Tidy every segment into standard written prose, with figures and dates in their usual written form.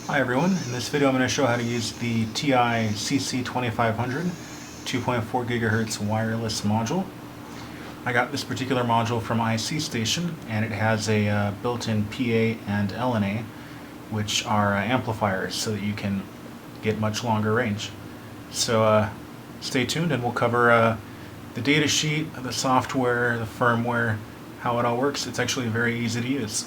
Hi everyone, in this video I'm going to show how to use the TI CC2500 2.4 GHz wireless module. I got this particular module from ICStation and it has a built-in PA and LNA, which are amplifiers so that you can get much longer range. So stay tuned and we'll cover the datasheet, the software, the firmware, how it all works. It's actually very easy to use.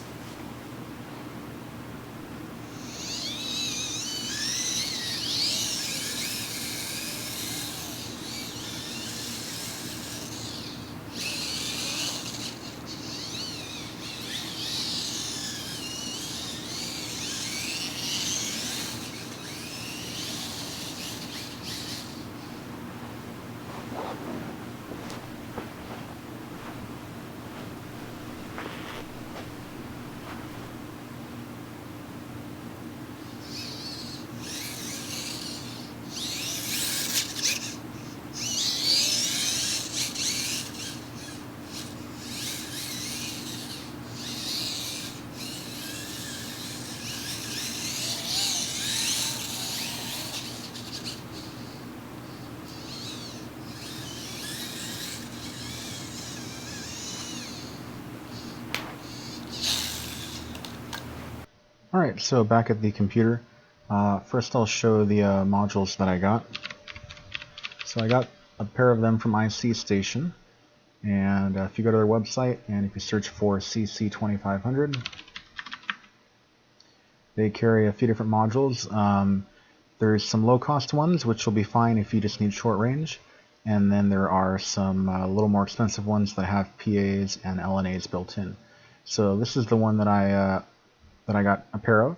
Alright, so back at the computer, first I'll show the modules that I got. So I got a pair of them from ICStation, and if you go to their website and if you search for CC2500, they carry a few different modules. There's some low-cost ones, which will be fine if you just need short range, and then there are some a little more expensive ones that have PAs and LNAs built in. So this is the one that I got a pair of,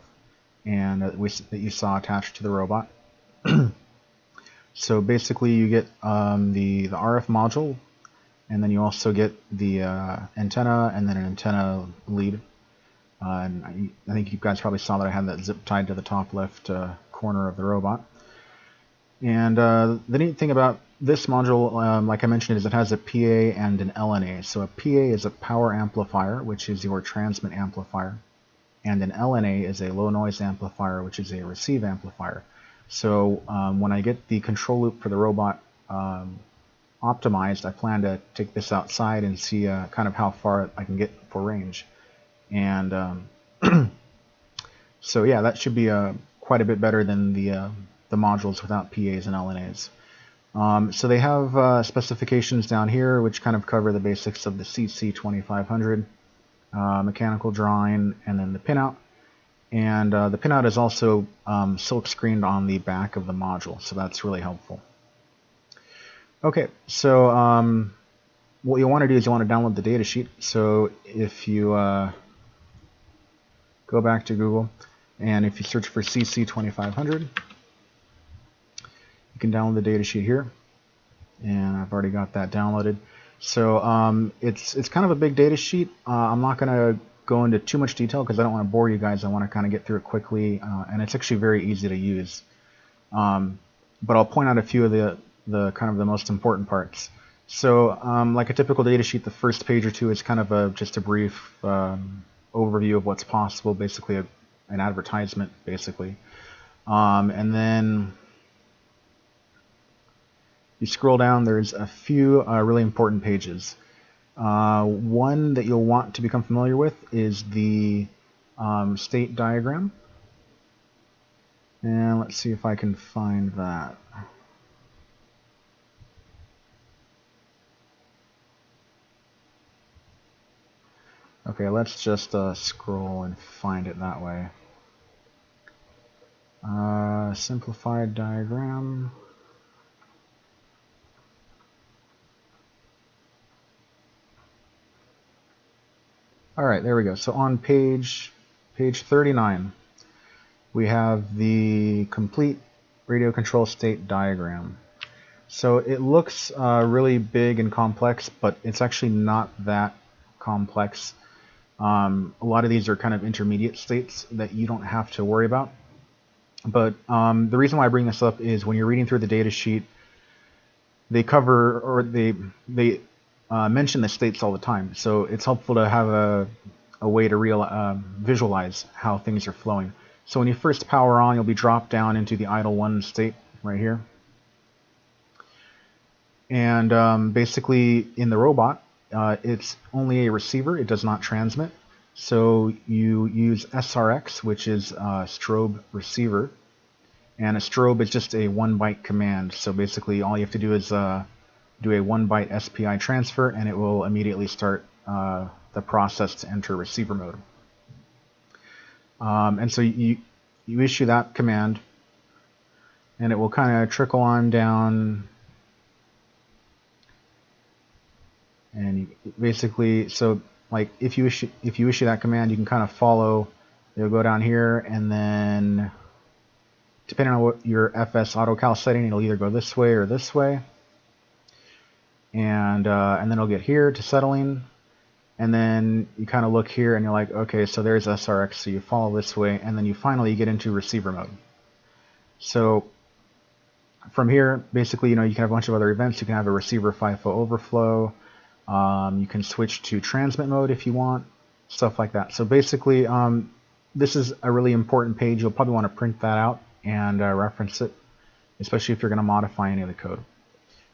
and that you saw attached to the robot. So basically you get the RF module, and then you also get the antenna and then an antenna lead. And I think you guys probably saw that I had that zip tied to the top left corner of the robot. And the neat thing about this module, like I mentioned, is it has a PA and an LNA. So a PA is a power amplifier, which is your transmit amplifier, and an LNA is a low noise amplifier, which is a receive amplifier. So when I get the control loop for the robot optimized, I plan to take this outside and see kind of how far I can get for range. And so yeah, that should be quite a bit better than the modules without PAs and LNAs. So they have specifications down here which kind of cover the basics of the CC2500. Mechanical drawing, and then the pinout. And the pinout is also silk screened on the back of the module, so that's really helpful. Okay, so what you want to do is you want to download the datasheet. So if you go back to Google, and if you search for CC2500, you can download the datasheet here, and I've already got that downloaded. So it's kind of a big data sheet. I'm not going to go into too much detail because I don't want to bore you guys. I want to kind of get through it quickly, and it's actually very easy to use. But I'll point out a few of the kind of the most important parts. So like a typical data sheet, the first page or two is kind of just a brief overview of what's possible, basically an advertisement, basically. And then you scroll down, there's a few really important pages. One that you'll want to become familiar with is the state diagram. And let's see if I can find that. Okay, let's just scroll and find it that way. Simplified diagram. Alright, there we go. So on page 39, we have the complete radio control state diagram. So it looks really big and complex, but it's actually not that complex. A lot of these are kind of intermediate states that you don't have to worry about. But the reason why I bring this up is when you're reading through the data sheet, they cover, or they mention the states all the time. So it's helpful to have a way to visualize how things are flowing. So when you first power on, you'll be dropped down into the idle 1 state right here. And basically in the robot, it's only a receiver, it does not transmit. So you use SRX, which is a strobe receiver, and a strobe is just a 1 byte command. So basically all you have to do is do a 1 byte SPI transfer, and it will immediately start the process to enter receiver mode. And so you issue that command, and it will kind of trickle on down. And basically, so like if you issue that command, you can kind of follow. It'll go down here, and then depending on what your FS AutoCal setting, it'll either go this way or this way. And then it'll get here to settling, and then you kind of look here, and you're like, okay, so there's SRX. So you follow this way, and then you finally get into receiver mode. So from here, basically, you can have a bunch of other events. You can have a receiver FIFO overflow. You can switch to transmit mode if you want, stuff like that. So basically, this is a really important page. You'll probably want to print that out and reference it, especially if you're going to modify any of the code.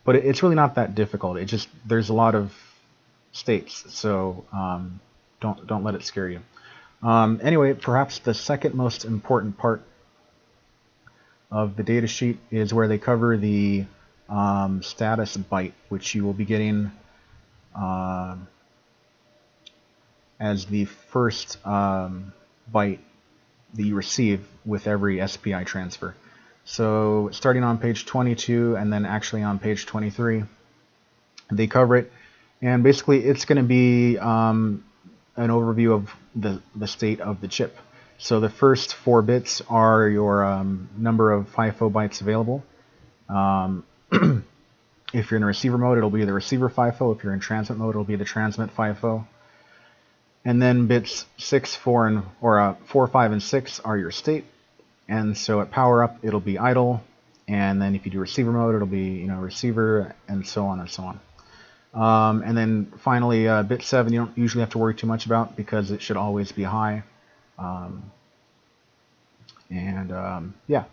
But it's really not that difficult. It just, there's a lot of states, so don't let it scare you. Anyway, perhaps the second most important part of the datasheet is where they cover the status byte, which you will be getting as the first byte that you receive with every SPI transfer. So starting on page 22 and then actually on page 23, they cover it, and basically it's going to be an overview of the state of the chip. So the first 4 bits are your number of FIFO bytes available. If you're in the receiver mode, it'll be the receiver FIFO. If you're in transmit mode, it'll be the transmit FIFO. And then bits 6, 4, 5, and 6 are your state. And so at power up, it'll be idle. And then if you do receiver mode, it'll be receiver, and so on and so on. And then finally, bit 7, you don't usually have to worry too much about because it should always be high. Yeah.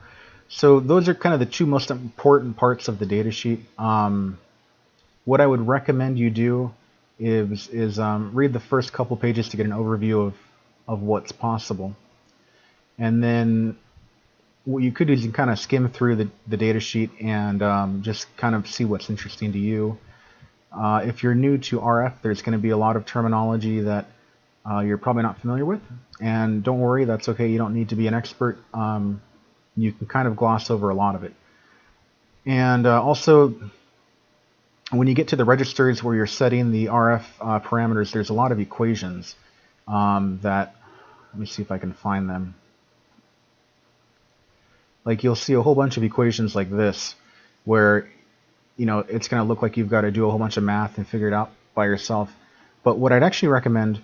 So those are kind of the 2 most important parts of the datasheet. What I would recommend you do is read the first couple pages to get an overview of what's possible. And then what you could do is you can kind of skim through the datasheet and just kind of see what's interesting to you. If you're new to RF, there's going to be a lot of terminology that you're probably not familiar with. And don't worry, that's okay. You don't need to be an expert. You can kind of gloss over a lot of it. And also, when you get to the registers where you're setting the RF parameters, there's a lot of equations that, let me see if I can find them. Like you'll see a whole bunch of equations like this, where it's going to look like you've got to do a whole bunch of math and figure it out by yourself. But what I'd actually recommend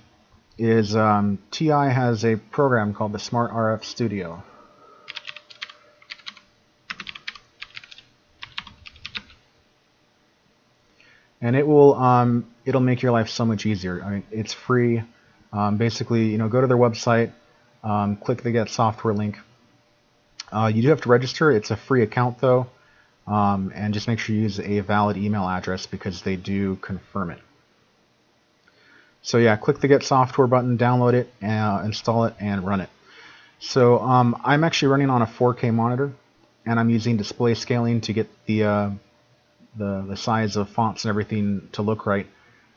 is TI has a program called the SmartRF Studio. And it will it'll make your life so much easier. I mean, it's free. Basically, go to their website, click the Get Software link. You do have to register. It's a free account though, and just make sure you use a valid email address because they do confirm it. So yeah, click the Get Software button, download it, install it, and run it. So I'm actually running on a 4K monitor, and I'm using display scaling to get the size of fonts and everything to look right.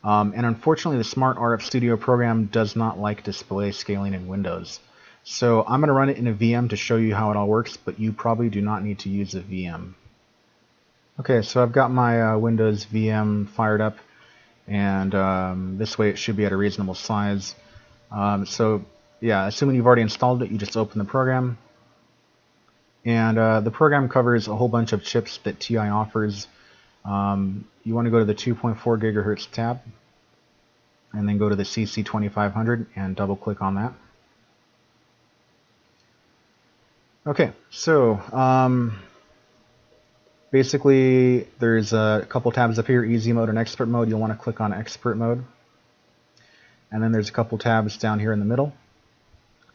And unfortunately, the SmartRF Studio program does not like display scaling in Windows. So I'm going to run it in a VM to show you how it all works, but you probably do not need to use a VM. Okay, so I've got my Windows VM fired up, and this way it should be at a reasonable size. So yeah, assuming you've already installed it, you just open the program. And the program covers a whole bunch of chips that TI offers. You want to go to the 2.4 gigahertz tab, and then go to the CC2500 and double click on that. Okay, so basically there's a couple tabs up here, easy mode and expert mode. You'll want to click on expert mode. And then there's a couple tabs down here in the middle.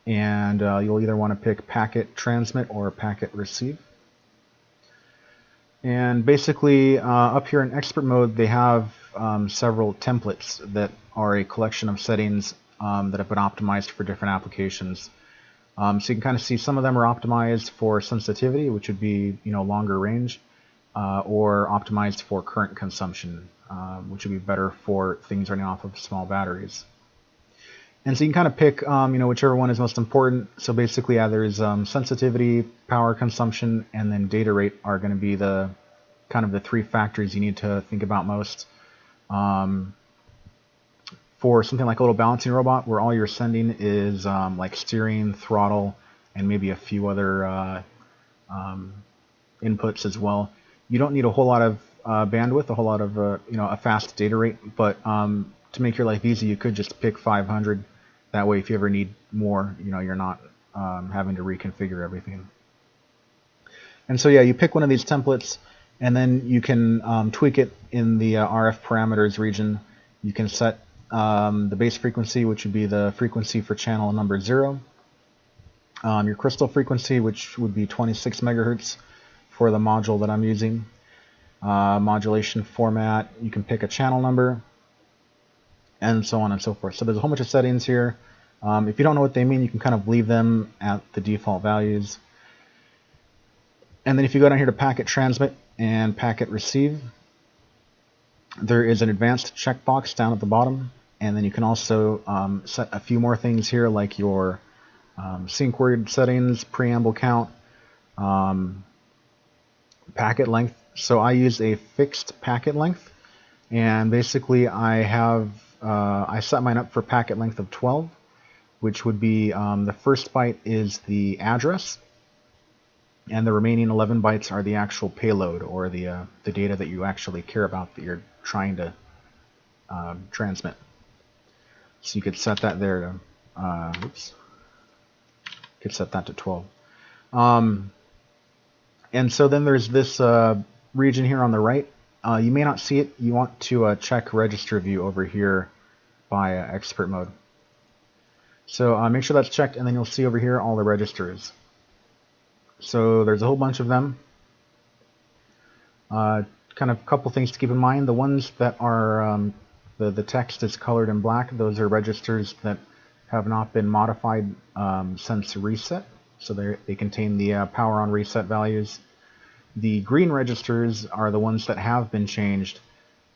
and you'll either want to pick packet transmit or packet receive. And basically, up here in expert mode, they have several templates that are a collection of settings that have been optimized for different applications. So you can kind of see some of them are optimized for sensitivity, which would be longer range, or optimized for current consumption, which would be better for things running off of small batteries. And so you can kind of pick whichever one is most important. So basically, there's sensitivity, power consumption, and then data rate are going to be the kind of the three factors you need to think about most. For something like a little balancing robot, where all you're sending is like steering, throttle, and maybe a few other inputs as well, you don't need a whole lot of bandwidth, a whole lot of a fast data rate. But to make your life easy, you could just pick 500. That way, if you ever need more, you're not having to reconfigure everything. And so yeah, you pick one of these templates, and then you can tweak it in the RF parameters region. You can set the base frequency, which would be the frequency for channel number 0. Your crystal frequency, which would be 26 megahertz for the module that I'm using. Modulation format, you can pick a channel number, and so on and so forth. So there's a whole bunch of settings here. If you don't know what they mean, you can kind of leave them at the default values. And then if you go down here to packet transmit and packet receive, there is an advanced checkbox down at the bottom. And then you can also set a few more things here, like your sync word settings, preamble count, packet length. So I use a fixed packet length, and basically I set mine up for packet length of 12, which would be the first byte is the address, and the remaining 11 bytes are the actual payload, or the data that you actually care about, that you're trying to transmit. So you could set that there to, could set that to 12. And so then there's this region here on the right. You may not see it. You want to check register view over here by expert mode. So make sure that's checked, and then you'll see over here all the registers. So there's a whole bunch of them. Kind of a couple things to keep in mind. The ones that are the text is colored in black, those are registers that have not been modified since reset. So they contain the power on reset values. The green registers are the ones that have been changed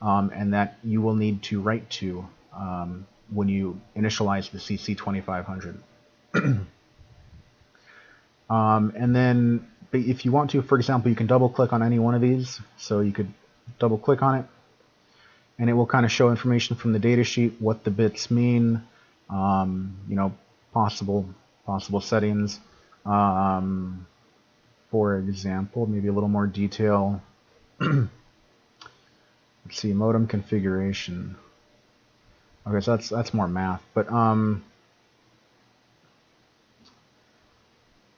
and that you will need to write to when you initialize the CC2500. And then if you want to, for example, you can double click on any one of these. So you could double click on it, and it will kind of show information from the datasheet, what the bits mean, possible settings. For example, maybe a little more detail. Let's see, modem configuration. Okay, so that's more math, but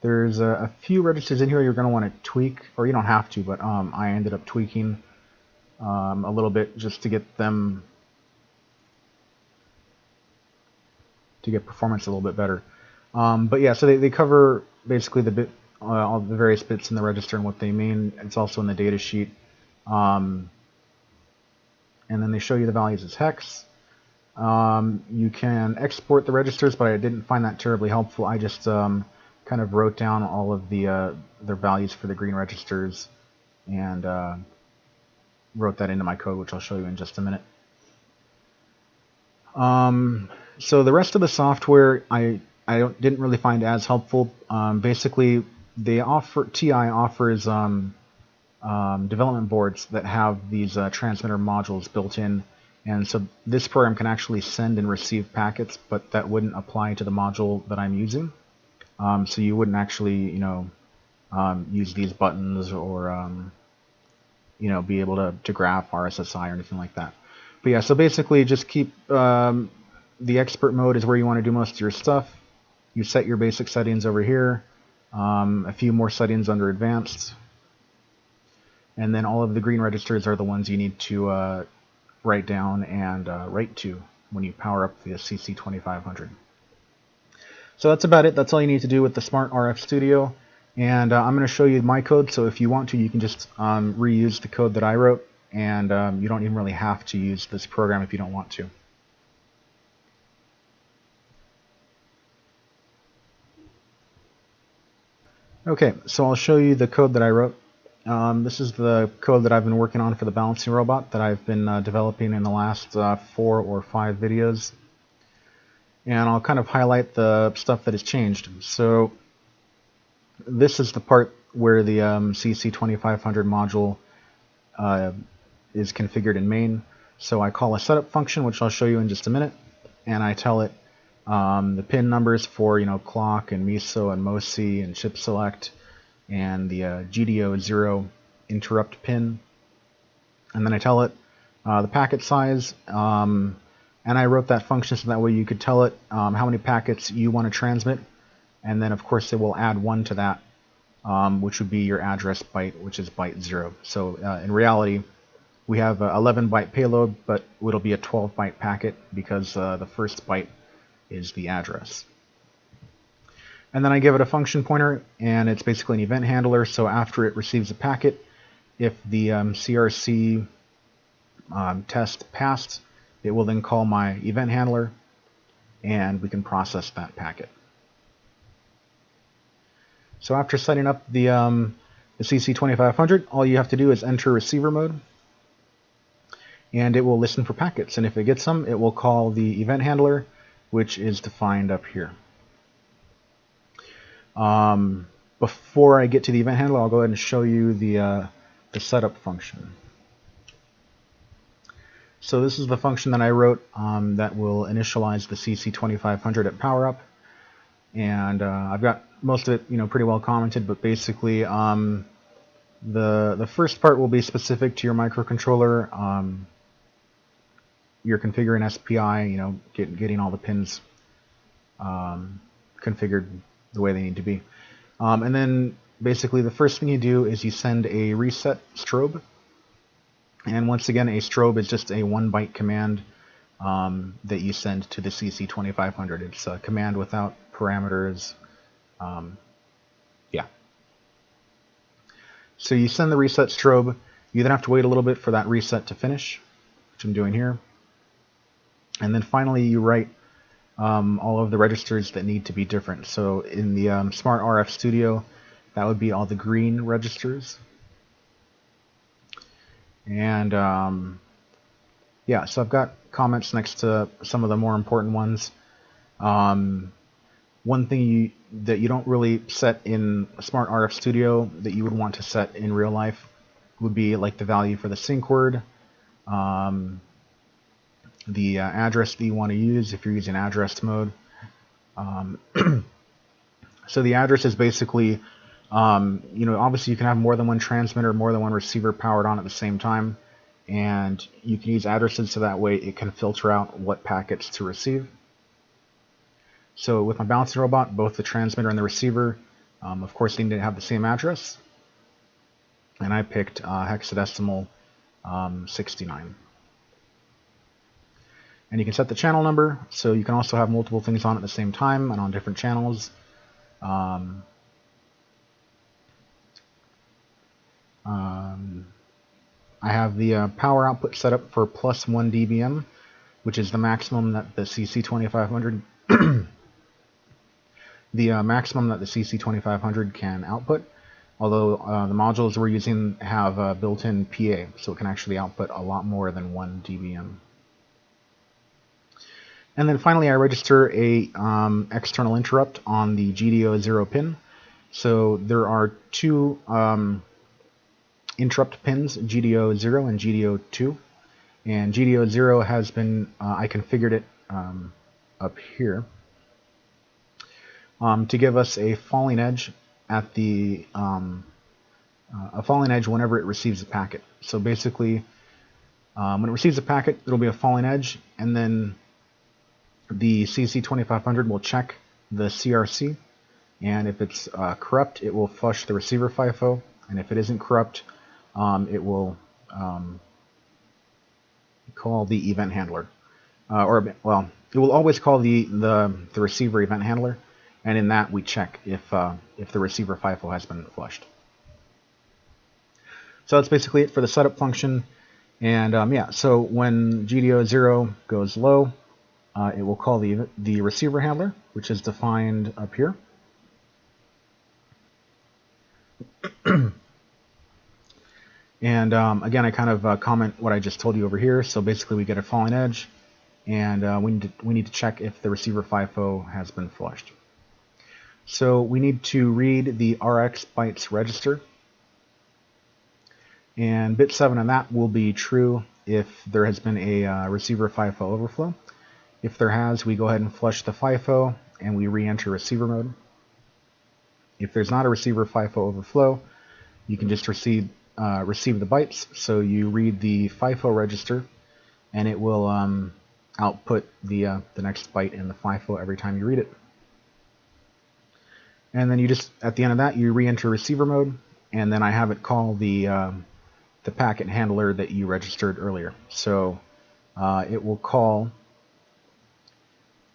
there's a few registers in here you're going to want to tweak, or you don't have to, but I ended up tweaking a little bit just to get them performance a little bit better. But yeah, so they cover basically the bit, all the various bits in the register and what they mean. It's also in the data sheet, and then they show you the values as hex. You can export the registers, but I didn't find that terribly helpful. I just kind of wrote down all of their values for the green registers and wrote that into my code, which I'll show you in just a minute. So the rest of the software I didn't really find as helpful. Basically, TI offers development boards that have these transmitter modules built in, and so this program can actually send and receive packets, but that wouldn't apply to the module that I'm using. So you wouldn't actually, use these buttons or be able to graph RSSI or anything like that. But yeah, so basically just keep the expert mode is where you want to do most of your stuff. You set your basic settings over here, a few more settings under advanced, and then all of the green registers are the ones you need to write down and write to when you power up the CC2500. So that's about it. That's all you need to do with the SmartRF Studio. And I'm going to show you my code, so if you want to, you can just reuse the code that I wrote, and you don't even really have to use this program if you don't want to. Okay, so I'll show you the code that I wrote. This is the code that I've been working on for the balancing robot that I've been developing in the last 4 or 5 videos. And I'll kind of highlight the stuff that has changed. So this is the part where the CC2500 module is configured in main. So I call a setup function, which I'll show you in just a minute, and I tell it the pin numbers for clock and MISO and MOSI and chip select and the GDO0 interrupt pin, and then I tell it the packet size, and I wrote that function so that way you could tell it how many packets you want to transmit, and then of course it will add 1 to that, which would be your address byte, which is byte 0. So in reality we have 11 byte payload, but it'll be a 12 byte packet because the first byte is the address. And then I give it a function pointer, and it's basically an event handler. So after it receives a packet, if the CRC test passed, it will then call my event handler, and we can process that packet. So after setting up the CC2500, all you have to do is enter receiver mode, and it will listen for packets. And if it gets them, it will call the event handler, which is defined up here. Before I get to the event handler, I'll go ahead and show you the setup function. So this is the function that I wrote that will initialize the CC2500 at power up, and I've got most of it pretty well commented, but basically the first part will be specific to your microcontroller. You're configuring SPI, getting all the pins configured the way they need to be. And then basically the first thing you do is you send a reset strobe. And once again, a strobe is just a 1 byte command that you send to the CC2500. It's a command without parameters. Yeah. So you send the reset strobe. You then have to wait a little bit for that reset to finish, which I'm doing here. And then finally you write all of the registers that need to be different. So in the SmartRF Studio, that would be all the green registers. And yeah, so I've got comments next to some of the more important ones. One thing that you don't really set in SmartRF Studio that you would want to set in real life would be like the value for the sync word, the address that you want to use if you're using address mode. So the address is basically, obviously you can have more than one transmitter, more than one receiver powered on at the same time, and you can use addresses so that way it can filter out what packets to receive. So with my balancing robot, both the transmitter and the receiver, of course, need to have the same address, and I picked hexadecimal 69. And you can set the channel number, so you can also have multiple things on at the same time and on different channels. I have the power output set up for +1 dBm, which is the maximum that the CC2500 maximum that the CC2500 can output. Although the modules we're using have built-in PA, so it can actually output a lot more than 1 dBm. And then finally, I register a external interrupt on the GDO0 pin. So there are 2 interrupt pins, GDO0 and GDO2. And GDO0 has been, I configured it up here to give us a falling edge at the a falling edge whenever it receives a packet. So basically, when it receives a packet, it'll be a falling edge, and then the CC2500 will check the CRC, and if it's corrupt, it will flush the receiver FIFO, and if it isn't corrupt, it will call the event handler, it will always call the receiver event handler, and in that we check if the receiver FIFO has been flushed. So that's basically it for the setup function. And yeah, so when GDO0 goes low, it will call the receiver handler, which is defined up here. And again, I kind of comment what I just told you over here. So basically, we get a falling edge, and we need to check if the receiver FIFO has been flushed. So we need to read the RX bytes register, and bit 7 on that will be true if there has been a receiver FIFO overflow. If there has, we go ahead and flush the FIFO, and we re-enter receiver mode. If there's not a receiver FIFO overflow, you can just receive the bytes. So you read the FIFO register, and it will output the next byte in the FIFO every time you read it. And then you just, at the end of that, you re-enter receiver mode, and then I have it call the packet handler that you registered earlier. So it will call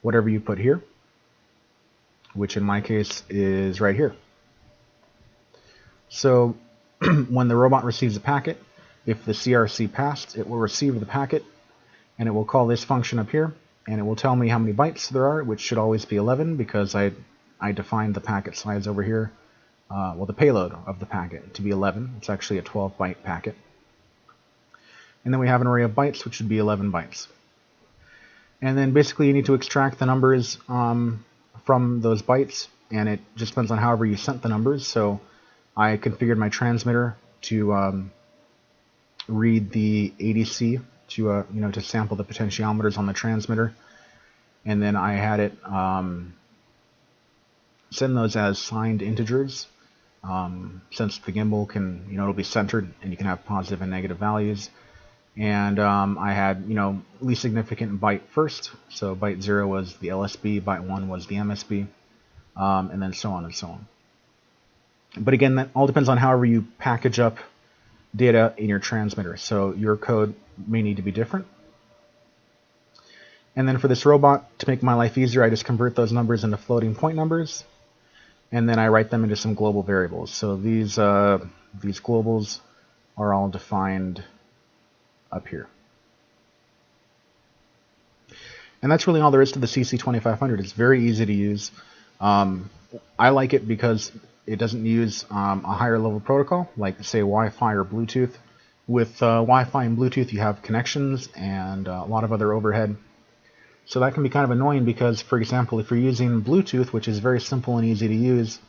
whatever you put here, which in my case is right here. So when the robot receives a packet, if the CRC passed, it will receive the packet, and it will call this function up here, and it will tell me how many bytes there are, which should always be 11 because I defined the packet size over here, well, the payload of the packet to be 11. It's actually a 12-byte packet. And then we have an array of bytes, which should be 11 bytes. And then basically you need to extract the numbers from those bytes, and it just depends on however you sent the numbers. So I configured my transmitter to read the ADC to sample the potentiometers on the transmitter, and then I had it send those as signed integers. Since the gimbal can, it'll be centered and you can have positive and negative values. And I had, least significant byte first. So byte 0 was the LSB, byte 1 was the MSB, and then so on and so on. But again, that all depends on however you package up data in your transmitter. So your code may need to be different. And then for this robot, to make my life easier, I just convert those numbers into floating point numbers, and then I write them into some global variables. So these globals are all defined up here. And that's really all there is to the CC2500. It's very easy to use. I like it because it doesn't use a higher level protocol, like say Wi-Fi or Bluetooth. With Wi-Fi and Bluetooth, you have connections and a lot of other overhead. So that can be kind of annoying because, for example, if you're using Bluetooth, which is very simple and easy to use,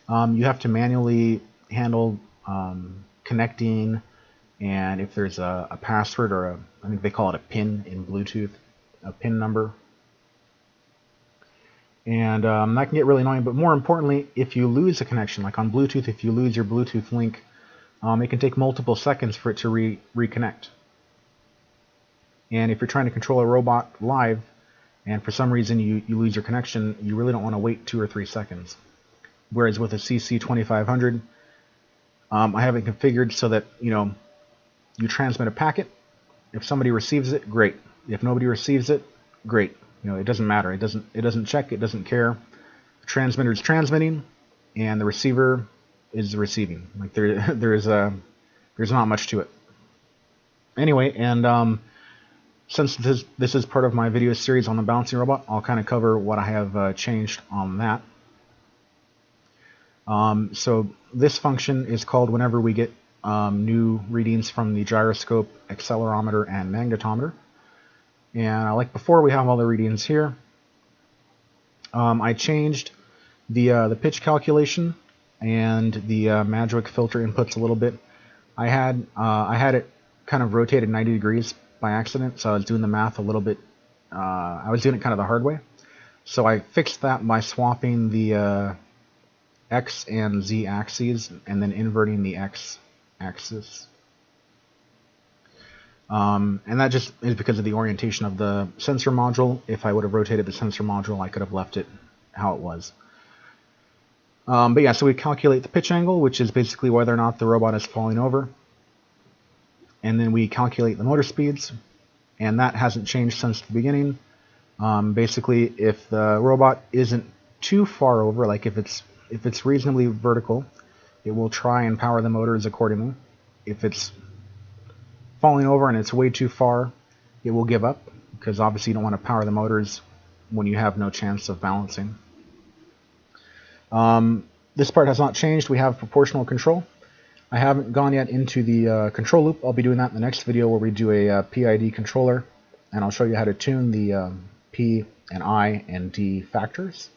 you have to manually handle connecting, and if there's a password or I think they call it a PIN in Bluetooth, a PIN number. And that can get really annoying, but more importantly, if you lose a connection, like on Bluetooth, if you lose your Bluetooth link, it can take multiple seconds for it to reconnect. And if you're trying to control a robot live, and for some reason you lose your connection, you really don't want to wait 2 or 3 seconds. Whereas with a CC2500, I have it configured so that, you transmit a packet. If somebody receives it, great. If nobody receives it, great. It doesn't matter. It doesn't check. It doesn't care. The transmitter is transmitting, and the receiver is receiving. Like there's not much to it. Anyway, and since this is part of my video series on the balancing robot, I'll kind of cover what I have changed on that. So this function is called whenever we get new readings from the gyroscope, accelerometer, and magnetometer. And like before, we have all the readings here. I changed the pitch calculation and the Magic filter inputs a little bit. I had it kind of rotated 90 degrees by accident, so I was doing the math a little bit. I was doing it kind of the hard way. So I fixed that by swapping the X and Z axes and then inverting the X axis. And that just is because of the orientation of the sensor module. If I would have rotated the sensor module, I could have left it how it was. But yeah, so we calculate the pitch angle, which is basically whether or not the robot is falling over. And then we calculate the motor speeds, and that hasn't changed since the beginning. Basically, if the robot isn't too far over, like if it's reasonably vertical, it will try and power the motors accordingly. If it's falling over and it's way too far, it will give up, because obviously you don't want to power the motors when you have no chance of balancing. This part has not changed. We have proportional control. I haven't gone yet into the control loop. I'll be doing that in the next video where we do a PID controller, and I'll show you how to tune the P and I and D factors.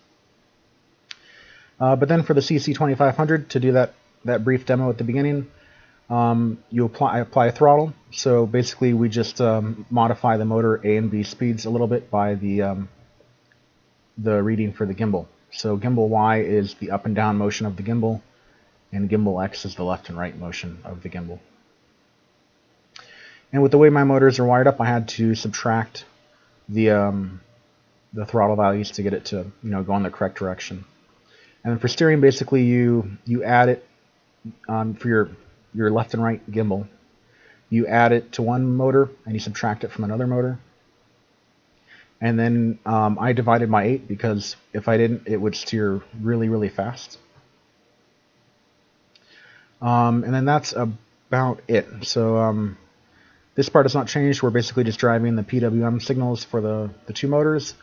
But then for the CC2500, to do that brief demo at the beginning, you apply a throttle. So basically we just modify the motor A and B speeds a little bit by the reading for the gimbal. So gimbal Y is the up and down motion of the gimbal, and gimbal X is the left and right motion of the gimbal. And with the way my motors are wired up, I had to subtract the throttle values to get it to go in the correct direction. And then for steering, basically you add it for your left and right gimbal. You add it to one motor and you subtract it from another motor. And then I divided by 8 because if I didn't, it would steer really, really fast. And then that's about it. So this part has not changed. We're basically just driving the PWM signals for the two motors.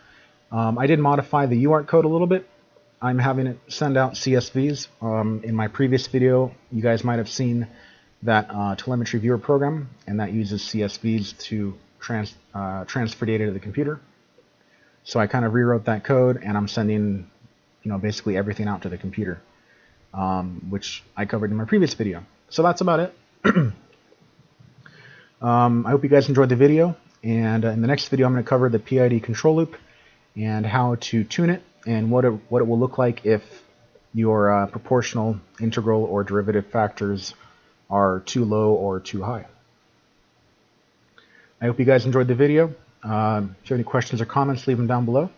I did modify the UART code a little bit. I'm having it send out CSVs. In my previous video, you guys might have seen that telemetry viewer program, and that uses CSVs to transfer data to the computer. So I kind of rewrote that code, and I'm sending basically everything out to the computer, which I covered in my previous video. So that's about it. I hope you guys enjoyed the video, and in the next video I'm going to cover the PID control loop and how to tune it, and what it will look like if your proportional, integral, or derivative factors are too low or too high. I hope you guys enjoyed the video. If you have any questions or comments, leave them down below.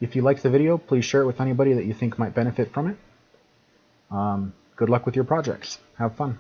If you liked the video, please share it with anybody that you think might benefit from it. Good luck with your projects. Have fun.